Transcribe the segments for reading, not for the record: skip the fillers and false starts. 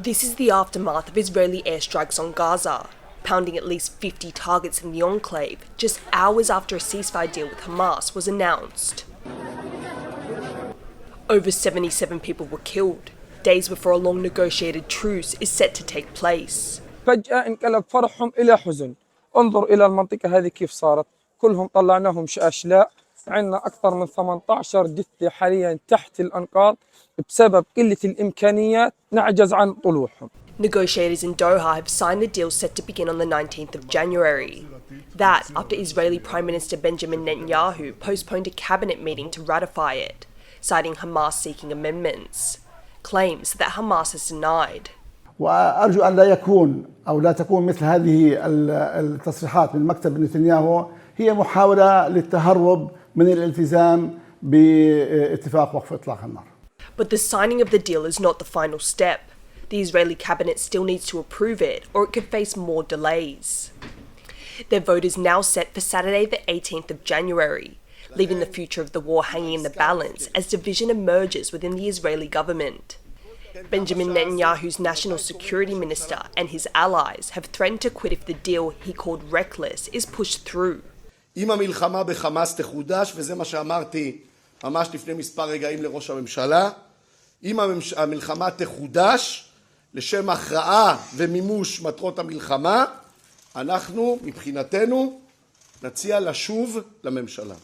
This is the aftermath of Israeli airstrikes on Gaza, pounding at least 50 targets in the enclave just hours after a ceasefire deal with Hamas was announced. Over 77 people were killed, days before a long negotiated truce is set to take place. فجأة انقلب فرحهم إلى حزن. انظر إلى المنطقة هذه كيف صارت. كلهم طلعناهم أشلاء. عندنا أكثر من 18 جثة حاليا تحت الأنقاض بسبب قلة الإمكانيات نعجز عن طلوعهم. Negotiators in Doha have signed the deal set to begin on the 19th of January. That after Israeli Prime Minister Benjamin Netanyahu postponed a cabinet meeting to ratify it, citing Hamas seeking amendments. Claims that Hamas has denied. وأرجو أن لا يكون أو لا تكون مثل هذه التصريحات من مكتب نتنياهو هي محاولة للتهرب من الالتزام باتفاق وقف إطلاق النار. But the signing of the deal is not the final step. The Israeli cabinet still needs to approve it, or it could face more delays. Their vote is now set for Saturday the 18th of January, leaving the future of the war hanging in the balance as division emerges within the Israeli government. Benjamin Netanyahu's national security minister and his allies have threatened to quit if the deal he called reckless is pushed through. אם המלחמה בחמאס תחודש, וזה מה שאמרתי ממש לפני מספר רגעים לראש הממשלה, אם המלחמה תחודש לשם הכרעה ומימוש מטרות המלחמה, אנחנו מבחינתנו נציע לשוב לממשלה.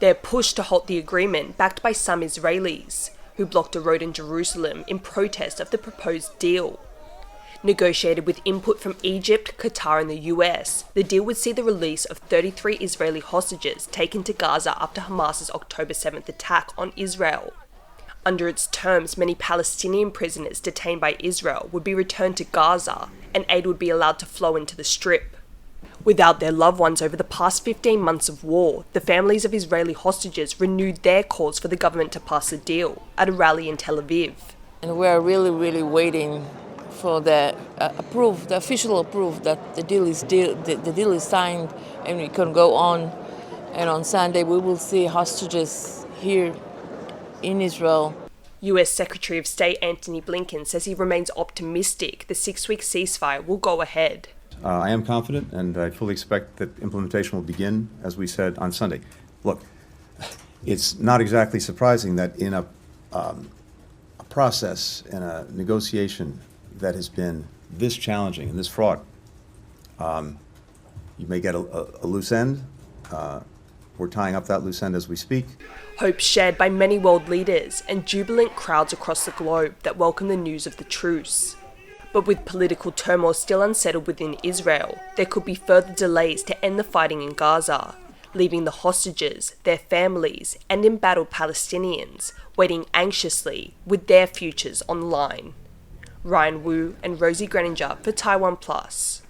Their push to halt the agreement, backed by some Israelis, who blocked a road in Jerusalem in protest of the proposed deal. Negotiated with input from Egypt, Qatar and the US, the deal would see the release of 33 Israeli hostages taken to Gaza after Hamas's October 7th attack on Israel. Under its terms, many Palestinian prisoners detained by Israel would be returned to Gaza, and aid would be allowed to flow into the Strip. Without their loved ones over the past 15 months of war, the families of Israeli hostages renewed their calls for the government to pass a deal at a rally in Tel Aviv. And we're really waiting for the official proof that the deal is signed and we can go on. And on Sunday we will see hostages here in Israel. US Secretary of State Antony Blinken says he remains optimistic the 6-week ceasefire will go ahead. I am confident, and I fully expect that implementation will begin, as we said, on Sunday. Look, it's not exactly surprising that in a process, in a negotiation that has been this challenging and this fraught, you may get a loose end. We're tying up that loose end as we speak. Hope shared by many world leaders and jubilant crowds across the globe that welcome the news of the truce. But with political turmoil still unsettled within Israel, there could be further delays to end the fighting in Gaza, leaving the hostages, their families, and embattled Palestinians waiting anxiously with their futures on the line. Ryan Wu and Rosie Grenenger for TaiwanPlus.